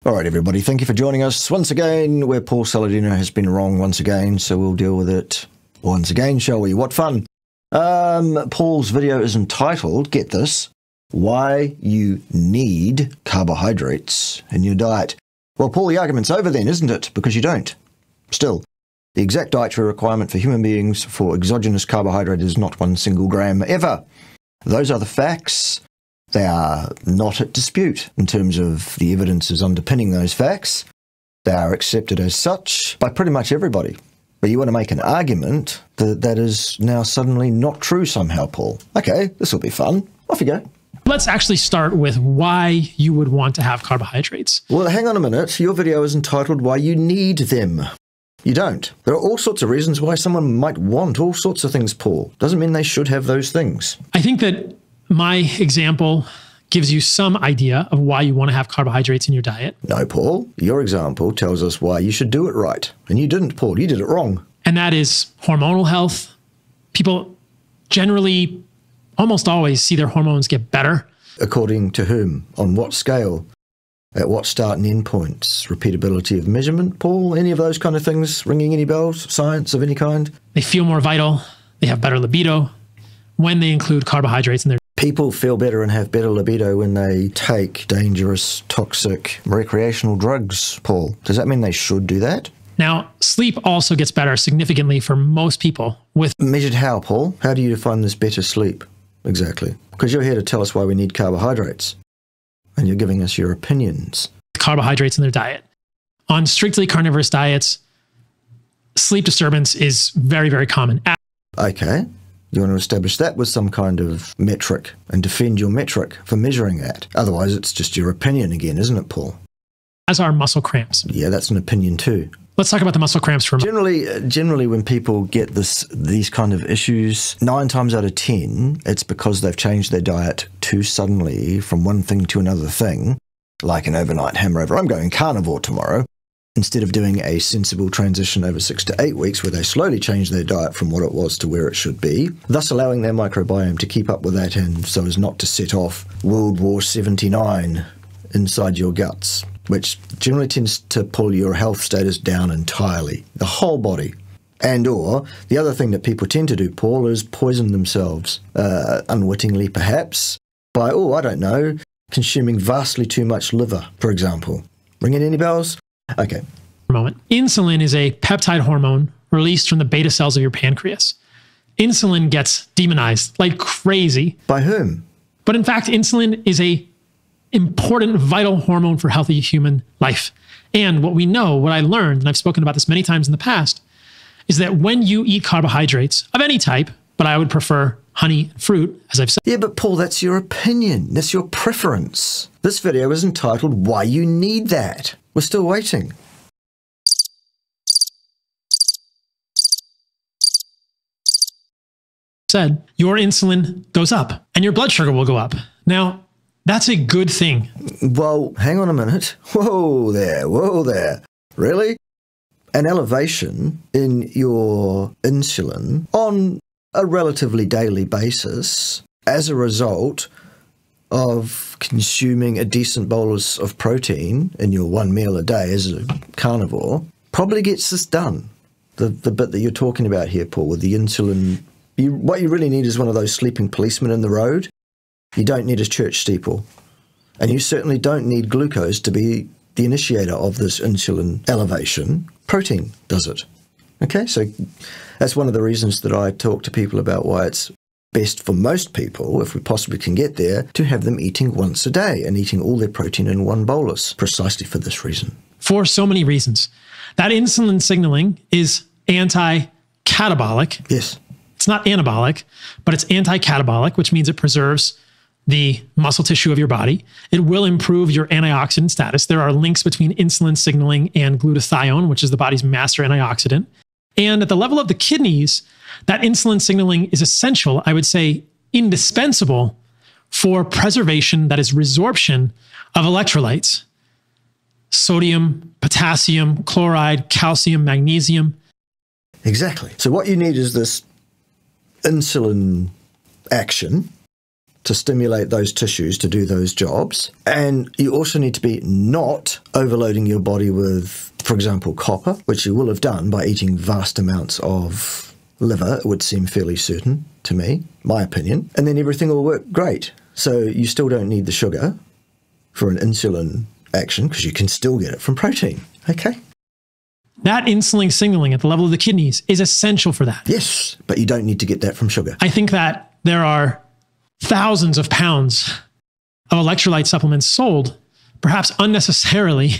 All right, everybody, thank you for joining us once again, where Paul Saladino has been wrong once again, so we'll deal with it once again, shall we? What fun. Paul's video is entitled, get this, Why You Need Carbohydrates in Your Diet. Well, Paul, the argument's over then, isn't it? Because you don't. Still, the exact dietary requirement for human beings for exogenous carbohydrate is not 1 single gram ever. Those are the facts. They are not at dispute in terms of the evidences underpinning those facts. They are accepted as such by pretty much everybody. But you want to make an argument that that is now suddenly not true somehow, Paul. Okay, this will be fun. Off you go. Let's actually start with why you would want to have carbohydrates. Well, hang on a minute. Your video is entitled Why You Need Them. You don't. There are all sorts of reasons why someone might want all sorts of things, Paul. Doesn't mean they should have those things. I think that my example gives you some idea of why you want to have carbohydrates in your diet. No, Paul. Your example tells us why you should do it right. And you didn't, Paul. You did it wrong. And that is hormonal health. People generally, almost always, see their hormones get better. According to whom? On what scale? At what start and end points? Repeatability of measurement, Paul? Any of those kind of things ringing any bells? Science of any kind? They feel more vital. They have better libido when they include carbohydrates in their People feel better and have better libido when they take dangerous, toxic, recreational drugs, Paul. Does that mean they should do that? Now, sleep also gets better significantly for most people with... Measured how, Paul? How do you define this better sleep? Exactly. Because you're here to tell us why we need carbohydrates. And you're giving us your opinions. Carbohydrates in their diet. On strictly carnivorous diets, sleep disturbance is very, very common. Okay. You want to establish that with some kind of metric and defend your metric for measuring that. Otherwise, it's just your opinion again, isn't it, Paul? As are muscle cramps. Yeah, that's an opinion too. Let's talk about the muscle cramps for a moment. Generally, when people get these kind of issues, 9 times out of 10, it's because they've changed their diet too suddenly from one thing to another thing, like an overnight hammer-over. I'm going carnivore tomorrow. Instead of doing a sensible transition over 6 to 8 weeks where they slowly change their diet from what it was to where it should be, thus allowing their microbiome to keep up with that and so as not to set off World War 79 inside your guts, which generally tends to pull your health status down entirely, the whole body. And or the other thing that people tend to do, Paul, is poison themselves, unwittingly perhaps, by, I don't know, consuming vastly too much liver, for example. Ringing any bells? Okay. Moment. Insulin is a peptide hormone released from the beta cells of your pancreas. Insulin gets demonized like crazy. By whom? But in fact, insulin is a important, vital hormone for healthy human life. And what we know, what I learned, and I've spoken about this many times in the past, is that when you eat carbohydrates of any type, but I would prefer honey and fruit, as I've said. Yeah, but Paul, that's your opinion. That's your preference. This video is entitled Why You Need That. We're still waiting. Said, your insulin goes up and your blood sugar will go up. Now, that's a good thing. Well, hang on a minute. Whoa there. Really? An elevation in your insulin on a relatively daily basis as a result of consuming a decent bolus of protein in your one meal a day as a carnivore probably gets this done. The bit that you're talking about here, Paul, with the insulin, what you really need is one of those sleeping policemen in the road. You don't need a church steeple. And you certainly don't need glucose to be the initiator of this insulin elevation. Protein does it. Okay, so that's one of the reasons that I talk to people about why it's best for most people, if we possibly can get there, to have them eating once a day and eating all their protein in one bolus, precisely for this reason. For so many reasons. That insulin signaling is anti-catabolic. Yes. It's not anabolic, but it's anti-catabolic, which means it preserves the muscle tissue of your body. It will improve your antioxidant status. There are links between insulin signaling and glutathione, which is the body's master antioxidant. And at the level of the kidneys, that insulin signaling is essential, I would say indispensable, for preservation, that is resorption of electrolytes. Sodium, potassium, chloride, calcium, magnesium. Exactly. So what you need is this insulin action to stimulate those tissues to do those jobs. And you also need to be not overloading your body with, for example, copper, which you will have done by eating vast amounts of liver. It would seem fairly certain to me, my opinion. And then everything will work great. So you still don't need the sugar for an insulin action because you can still get it from protein. Okay? That insulin signaling at the level of the kidneys is essential for that. Yes, but you don't need to get that from sugar. I think that there are thousands of pounds of electrolyte supplements sold, perhaps unnecessarily,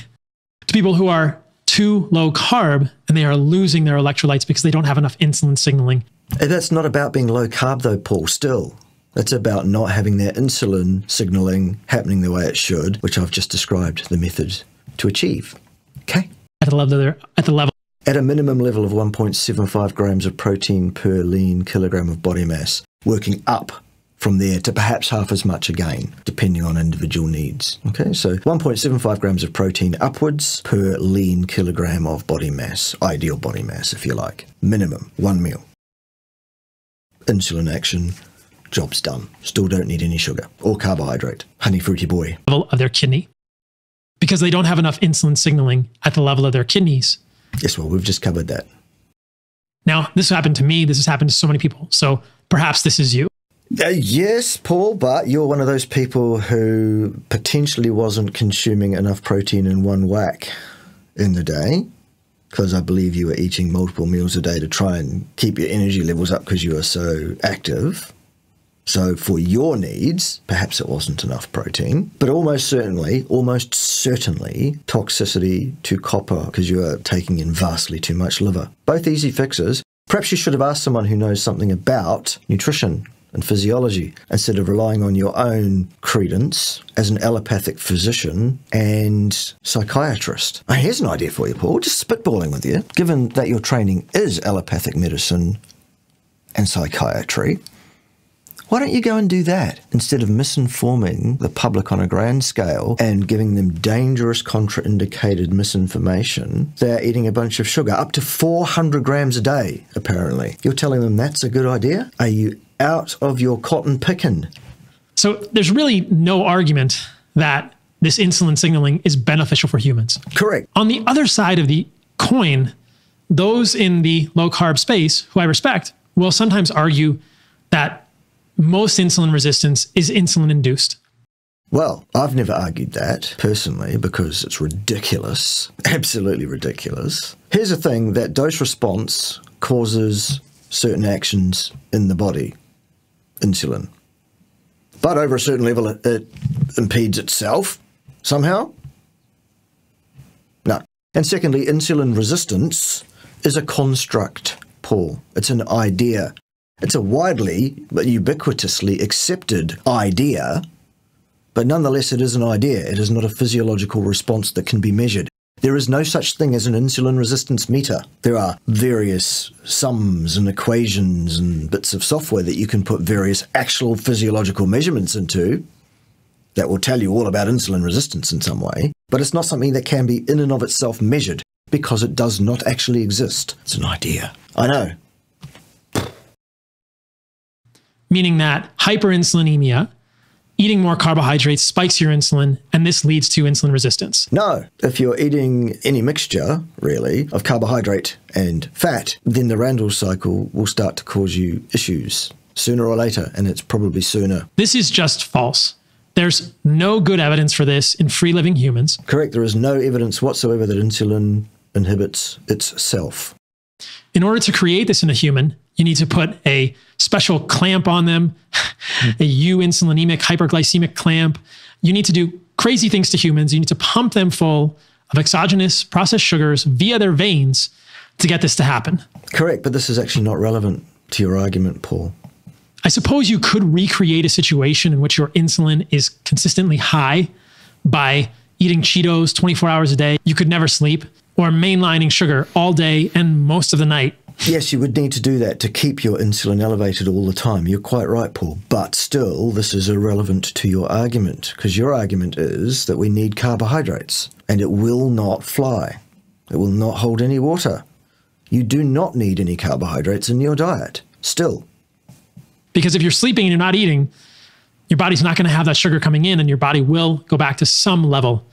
to people who are too low carb and they are losing their electrolytes because they don't have enough insulin signaling. That's not about being low carb though, Paul, still. It's about not having that insulin signaling happening the way it should, which I've just described the method to achieve. Okay? At a minimum level of 1.75 grams of protein per lean kilogram of body mass, working up from there to perhaps half as much again, depending on individual needs. Okay, so 1.75 grams of protein upwards per lean kilogram of body mass, ideal body mass, if you like. Minimum, 1 meal. Insulin action, job's done. Still don't need any sugar or carbohydrate. Honey fruity boy. Level of their kidney, because they don't have enough insulin signaling at the level of their kidneys. Yes, well, we've just covered that. Now, this happened to me. This has happened to so many people. So perhaps this is you. Yes, Paul, but you're one of those people who potentially wasn't consuming enough protein in one whack in the day, because I believe you were eating multiple meals a day to try and keep your energy levels up because you are so active. So for your needs, perhaps it wasn't enough protein, but almost certainly toxicity to copper because you are taking in vastly too much liver. Both easy fixes. Perhaps you should have asked someone who knows something about nutrition and physiology instead of relying on your own credence as an allopathic physician and psychiatrist. Here's an idea for you, Paul, just spitballing with you. Given that your training is allopathic medicine and psychiatry, why don't you go and do that instead of misinforming the public on a grand scale and giving them dangerous contraindicated misinformation? They're eating a bunch of sugar, up to 400 grams a day, apparently. You're telling them that's a good idea? Are you out of your cotton picking? So there's really no argument that this insulin signaling is beneficial for humans. Correct. On the other side of the coin, those in the low carb space, who I respect, will sometimes argue that most insulin resistance is insulin induced. Well, I've never argued that personally because it's ridiculous, absolutely ridiculous. Here's the thing, that dose response causes certain actions in the body, insulin. But over a certain level, it impedes itself somehow. No. And secondly, insulin resistance is a construct, Paul. It's an idea. It's a widely, but ubiquitously accepted idea, but nonetheless it is an idea. It is not a physiological response that can be measured. There is no such thing as an insulin resistance meter. There are various sums and equations and bits of software that you can put various actual physiological measurements into that will tell you all about insulin resistance in some way, but it's not something that can be in and of itself measured because it does not actually exist. It's an idea. I know. Meaning that hyperinsulinemia, eating more carbohydrates spikes your insulin, and this leads to insulin resistance. No, if you're eating any mixture, really, of carbohydrate and fat, then the RANDLE cycle will start to cause you issues sooner or later, and it's probably sooner. This is just false. There's no good evidence for this in free-living humans. Correct. There is no evidence whatsoever that insulin inhibits itself. In order to create this in a human, you need to put a special clamp on them, a euinsulinemic hyperglycemic clamp. You need to do crazy things to humans. You need to pump them full of exogenous processed sugars via their veins to get this to happen. Correct, but this is actually not relevant to your argument, Paul. I suppose you could recreate a situation in which your insulin is consistently high by eating Cheetos 24 hours a day. You could never sleep, or mainlining sugar all day and most of the night. Yes, you would need to do that to keep your insulin elevated all the time. You're quite right, Paul. But still, this is irrelevant to your argument, because your argument is that we need carbohydrates, and it will not fly. It will not hold any water. You do not need any carbohydrates in your diet, still. Because if you're sleeping and you're not eating, your body's not going to have that sugar coming in, and your body will go back to some level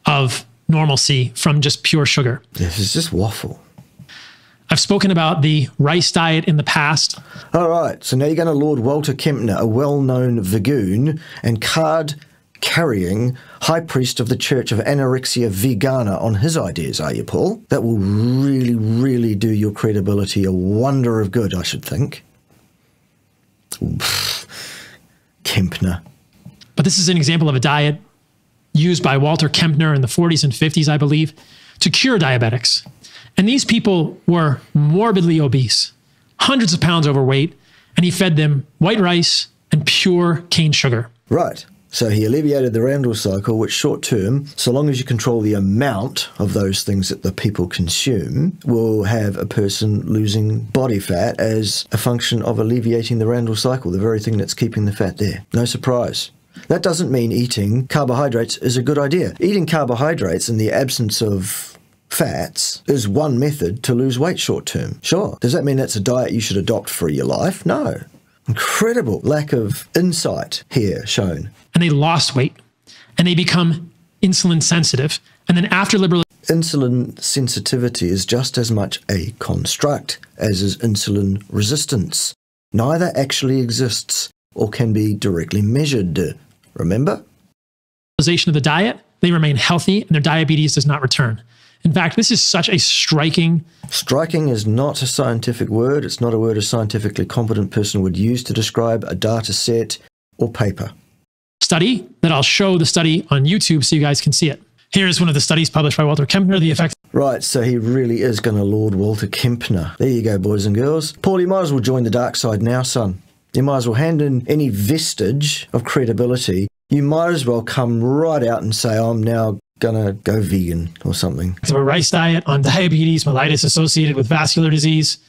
of normalcy from just pure sugar. This is just waffle. I've spoken about the rice diet in the past. All right, so now you're going to Lord Walter Kempner, a well-known Vagoon and card-carrying high priest of the Church of Anorexia Vegana on his ideas, are you, Paul? That will really, really do your credibility a wonder of good, I should think. Kempner. But this is an example of a diet used by Walter Kempner in the 40s and 50s, I believe, to cure diabetics. And these people were morbidly obese, hundreds of pounds overweight, and he fed them white rice and pure cane sugar. Right. So he alleviated the RANDLE cycle, which short term, so long as you control the amount of those things that the people consume, will have a person losing body fat as a function of alleviating the RANDLE cycle, the very thing that's keeping the fat there. No surprise. That doesn't mean eating carbohydrates is a good idea. Eating carbohydrates in the absence of fats is one method to lose weight short term. Sure. Does that mean that's a diet you should adopt for your life? No. Incredible lack of insight here shown. And they lost weight and they become insulin sensitive. And then after liberalization, insulin sensitivity is just as much a construct as is insulin resistance. Neither actually exists or can be directly measured. Remember? Of the diet, they remain healthy and their diabetes does not return. In fact, this is such a striking... Striking is not a scientific word. It's not a word a scientifically competent person would use to describe a data set or paper. Study that I'll show the study on YouTube so you guys can see it. Here's one of the studies published by Walter Kempner, the effects... Right, so he really is going to Lord Walter Kempner. There you go, boys and girls. Paul, you might as well join the dark side now, son. You might as well hand in any vestige of credibility. You might as well come right out and say, I'm now gonna go vegan or something. So a rice diet on diabetes mellitus associated with vascular disease.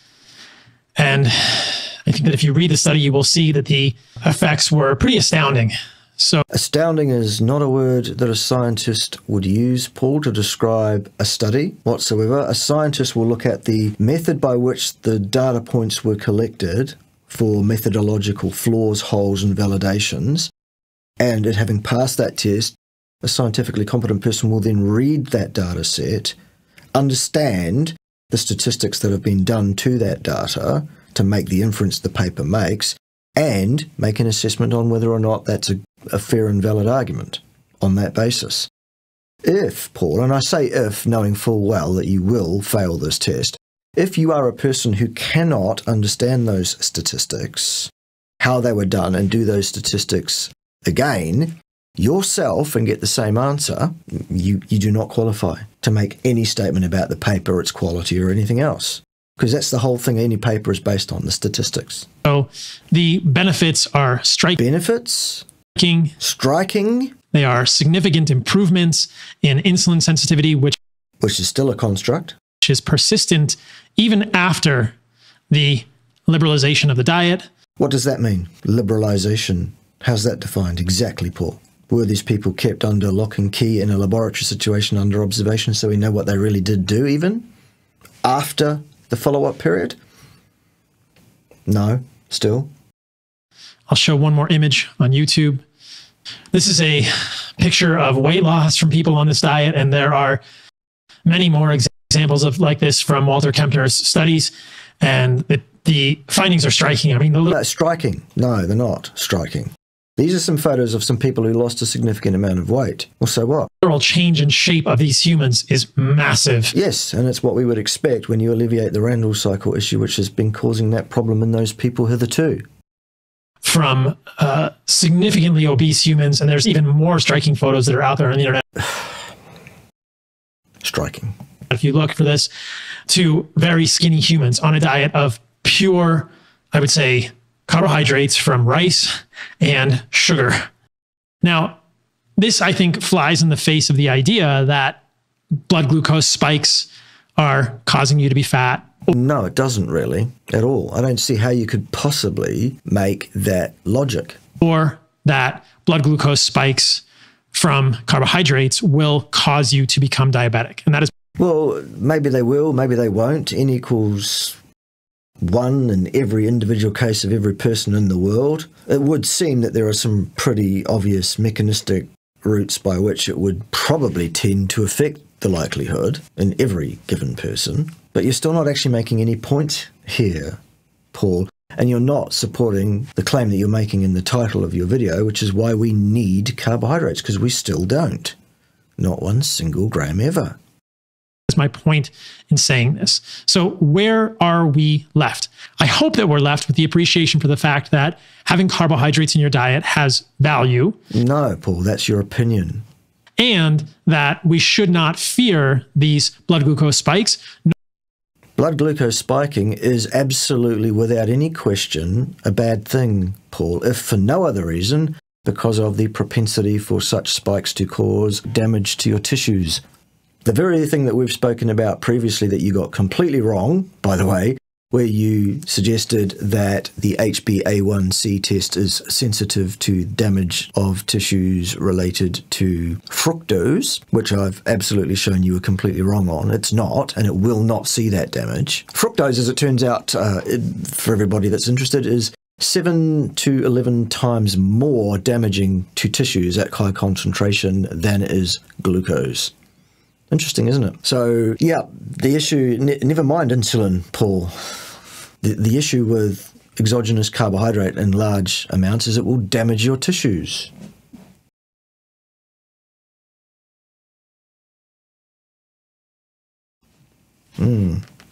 And I think that if you read the study, you will see that the effects were pretty astounding. So astounding is not a word that a scientist would use, Paul, to describe a study whatsoever. A scientist will look at the method by which the data points were collected for methodological flaws, holes, and validations. And it having passed that test, a scientifically competent person will then read that data set, understand the statistics that have been done to that data to make the inference the paper makes, and make an assessment on whether or not that's a fair and valid argument on that basis. If, Paul, and I say if, knowing full well that you will fail this test, if you are a person who cannot understand those statistics, how they were done, and do those statistics again yourself and get the same answer, you do not qualify to make any statement about the paper, its quality, or anything else. Because that's the whole thing any paper is based on, the statistics. So the benefits are striking. Benefits? Striking. They are significant improvements in insulin sensitivity, which is still a construct. Which is persistent even after the liberalization of the diet. What does that mean? Liberalization. How's that defined exactly, Paul? Were these people kept under lock and key in a laboratory situation under observation so we know what they really did do even after the follow-up period? No, still. I'll show one more image on YouTube. This is a picture of weight loss from people on this diet, and there are many more examples of like this from Walter Kempner's studies, and the findings are striking. I mean, striking. No, they're not striking. These are some photos of some people who lost a significant amount of weight. Well, so what? The overall change in shape of these humans is massive. Yes, and it's what we would expect when you alleviate the RANDLE cycle issue, which has been causing that problem in those people hitherto. From significantly obese humans, and there's even more striking photos that are out there on the internet. Striking. If you look for this, to very skinny humans on a diet of pure, I would say, carbohydrates from rice and sugar. Now, this, I think, flies in the face of the idea that blood glucose spikes are causing you to be fat. No, it doesn't really at all. I don't see how you could possibly make that logic. Or that blood glucose spikes from carbohydrates will cause you to become diabetic. And that is... Well, maybe they will, maybe they won't. N equals one in every individual case of every person in the world, it would seem that there are some pretty obvious mechanistic routes by which it would probably tend to affect the likelihood in every given person. But you're still not actually making any point here, Paul, and you're not supporting the claim that you're making in the title of your video, which is why we need carbohydrates, because we still don't. Not 1 single gram ever. That's my point in saying this. So where are we left? I hope that we're left with the appreciation for the fact that having carbohydrates in your diet has value. No, Paul, that's your opinion. And that we should not fear these blood glucose spikes. Blood glucose spiking is absolutely, without any question, a bad thing, Paul, if for no other reason, because of the propensity for such spikes to cause damage to your tissues. The very thing that we've spoken about previously that you got completely wrong, by the way, where you suggested that the HbA1c test is sensitive to damage of tissues related to fructose, which I've absolutely shown you were completely wrong on. It's not, and it will not see that damage. Fructose, as it turns out, for everybody that's interested, is 7 to 11 times more damaging to tissues at high concentration than is glucose. Interesting, isn't it? So, yeah, the issue, never mind insulin, Paul. The issue with exogenous carbohydrate in large amounts is it will damage your tissues.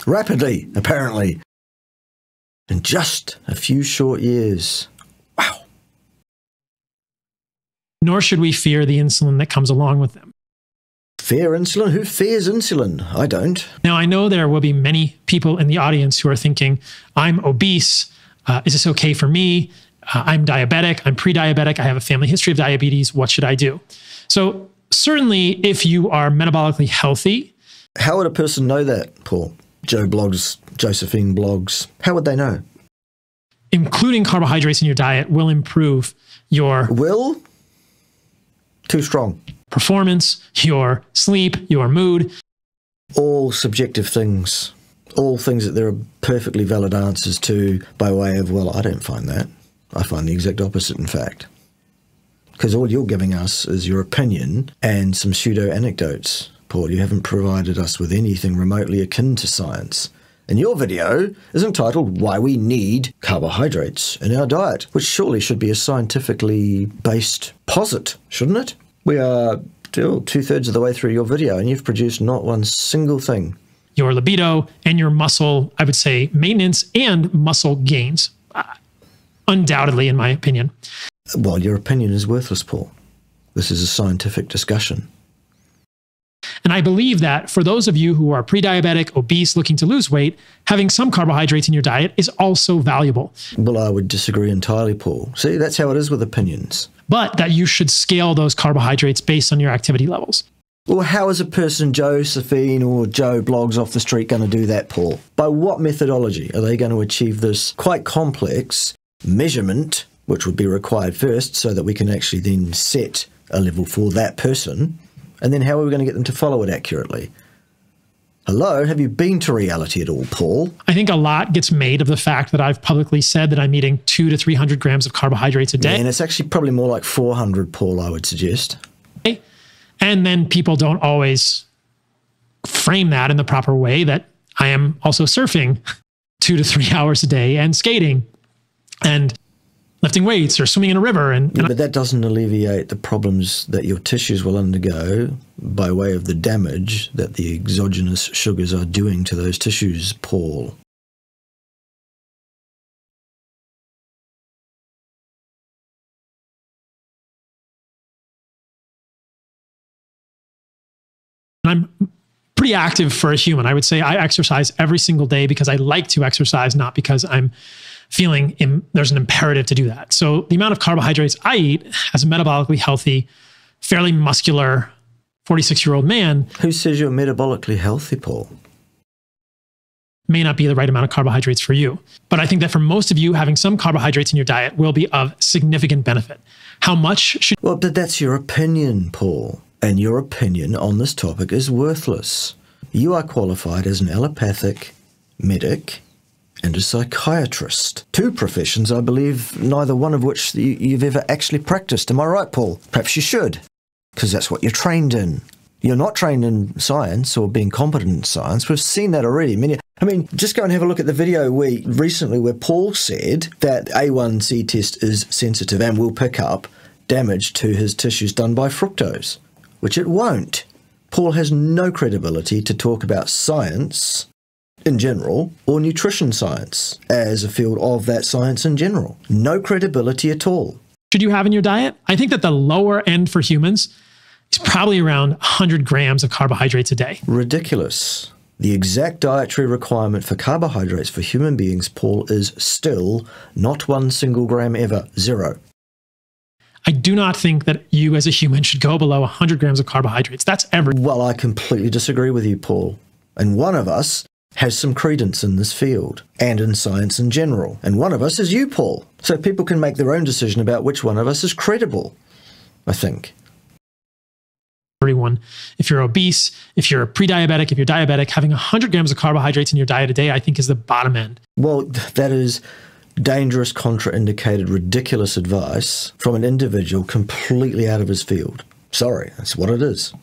Rapidly, apparently. In just a few short years. Wow. Nor should we fear the insulin that comes along with them. Fear insulin? Who fears insulin? I don't. Now, I know there will be many people in the audience who are thinking, I'm obese. Is this okay for me? I'm diabetic. I'm pre-diabetic. I have a family history of diabetes. What should I do? So certainly if you are metabolically healthy. How would a person know that, Paul? Joe blogs, Josephine blogs. How would they know? Including carbohydrates in your diet will improve your... Will? Too strong. Performance, your sleep, your mood. All subjective things. All things that there are perfectly valid answers to by way of, well, I don't find that. I find the exact opposite, in fact. Because all you're giving us is your opinion and some pseudo-anecdotes. Paul, you haven't provided us with anything remotely akin to science. And your video is entitled Why We Need Carbohydrates in Our Diet, which surely should be a scientifically based posit, shouldn't it? We are still 2/3 of the way through your video and you've produced not one single thing. Your libido and your muscle, I would say, maintenance and muscle gains. Undoubtedly, in my opinion. Well, your opinion is worthless, Paul. This is a scientific discussion. And I believe that for those of you who are pre-diabetic, obese, looking to lose weight, having some carbohydrates in your diet is also valuable. Well, I would disagree entirely, Paul. See, that's how it is with opinions. But that you should scale those carbohydrates based on your activity levels. Well, how is a person, Josephine or Joe blogs off the street, going to do that, Paul? By what methodology are they going to achieve this quite complex measurement, which would be required first so that we can actually then set a level for that person? And then how are we going to get them to follow it accurately? Hello, have you been to reality at all, Paul? I think a lot gets made of the fact that I've publicly said that I'm eating 200 to 300 grams of carbohydrates a day. Yeah, and it's actually probably more like 400, Paul, I would suggest. And then people don't always frame that in the proper way, that I am also surfing 2 to 3 hours a day and skating and lifting weights or swimming in a river. Yeah, but that doesn't alleviate the problems that your tissues will undergo by way of the damage that the exogenous sugars are doing to those tissues, Paul. I'm pretty active for a human. I would say I exercise every single day because I like to exercise, not because I'm feeling there's an imperative to do that. So the amount of carbohydrates I eat as a metabolically healthy, fairly muscular 46-year-old man. Who says you're metabolically healthy, Paul? May not be the right amount of carbohydrates for you. But I think that for most of you, having some carbohydrates in your diet will be of significant benefit. How much should... Well, but that's your opinion, Paul. And your opinion on this topic is worthless. You are qualified as an allopathic medic and a psychiatrist. Two professions, I believe, neither one of which you've ever actually practiced. Am I right, Paul? Perhaps you should, because that's what you're trained in. You're not trained in science or being competent in science. We've seen that already. I mean, just go and have a look at the video recently where Paul said that A1C test is sensitive and will pick up damage to his tissues done by fructose, which it won't. Paul has no credibility to talk about science in general or nutrition science as a field of that science in general. No credibility at all. Should you have in your diet? I think that the lower end for humans is probably around 100 grams of carbohydrates a day. Ridiculous. The exact dietary requirement for carbohydrates for human beings, Paul, is still not 1 single gram ever. 0. I do not think that you as a human should go below 100 grams of carbohydrates. That's everything. Well, I completely disagree with you, Paul. And one of us has some credence in this field and in science in general. And one of us is you, Paul. So people can make their own decision about which one of us is credible, I think. Everyone, if you're obese, if you're pre-diabetic, if you're diabetic, having 100 grams of carbohydrates in your diet a day, I think is the bottom end. Well, that is dangerous, contraindicated, ridiculous advice from an individual completely out of his field. Sorry, that's what it is.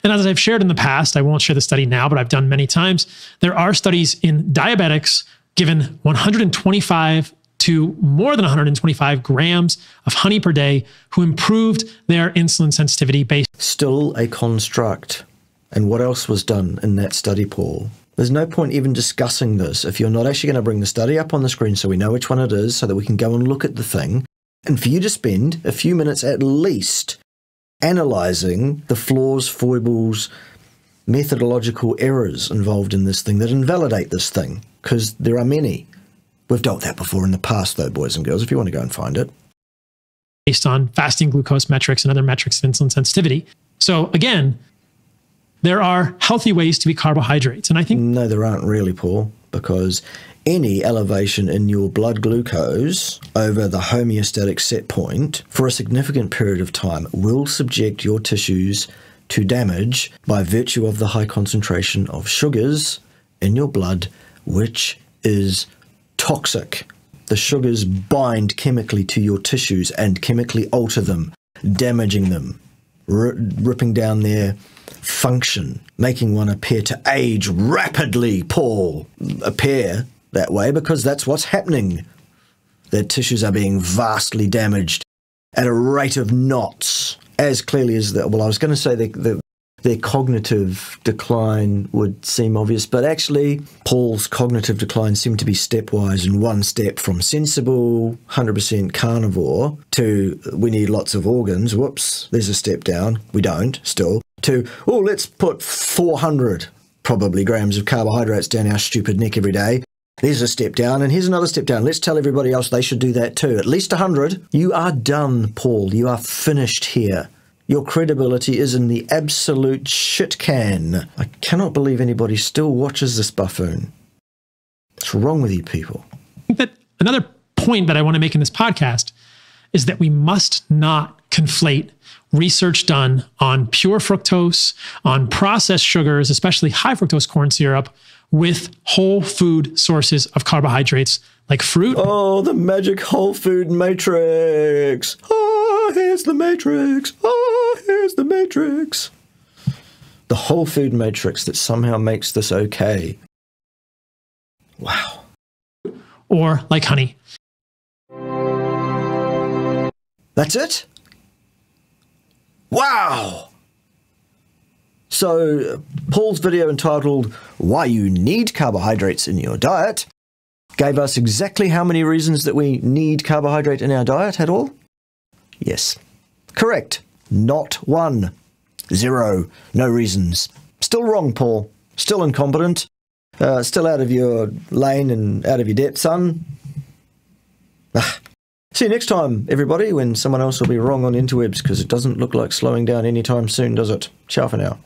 And as I've shared in the past, I won't share the study now, but I've done many times, there are studies in diabetics given 125 to more than 125 grams of honey per day who improved their insulin sensitivity based. Still a construct. And what else was done in that study, Paul? There's no point even discussing this if you're not actually going to bring the study up on the screen so we know which one it is, so that we can go and look at the thing. And for you to spend a few minutes at least analysing the flaws, foibles, methodological errors involved in this thing that invalidate this thing, because there are many. We've dealt with that before in the past, though, boys and girls, if you want to go and find it. Based on fasting glucose metrics and other metrics of insulin sensitivity. So again, there are healthy ways to eat carbohydrates. And I think... No, there aren't really, Paul, because any elevation in your blood glucose over the homeostatic set point for a significant period of time will subject your tissues to damage by virtue of the high concentration of sugars in your blood, which is toxic. The sugars bind chemically to your tissues and chemically alter them, damaging them, ripping down their function, making one appear to age rapidly, Paul. Appear that way because that's what's happening. Their tissues are being vastly damaged at a rate of knots, as clearly as the, well, I was going to say their cognitive decline would seem obvious, but actually Paul's cognitive decline seemed to be stepwise, in one step from sensible 100% carnivore to we need lots of organs. Whoops, there's a step down. We don't still. To, oh, let's put 400 probably grams of carbohydrates down our stupid neck every day. There's a step down, and here's another step down. Let's tell everybody else they should do that too. At least 100. You are done, Paul. You are finished here. Your credibility is in the absolute shit can. I cannot believe anybody still watches this buffoon. What's wrong with you people? I think that another point that I want to make in this podcast is that we must not conflate research done on pure fructose, on processed sugars, especially high fructose corn syrup, with whole food sources of carbohydrates like fruit. Oh, the magic whole food matrix. Oh, here's the matrix. Oh, here's the matrix. The whole food matrix that somehow makes this okay. Wow. Or like honey. That's it? Wow. So, Paul's video entitled, Why You Need Carbohydrates in Your Diet, gave us exactly how many reasons that we need carbohydrate in our diet at all? Yes. Correct. Not 1. 0. No reasons. Still wrong, Paul. Still incompetent. Still out of your lane and out of your depth, son. See you next time, everybody, when someone else will be wrong on interwebs, because it doesn't look like slowing down anytime soon, does it? Ciao for now.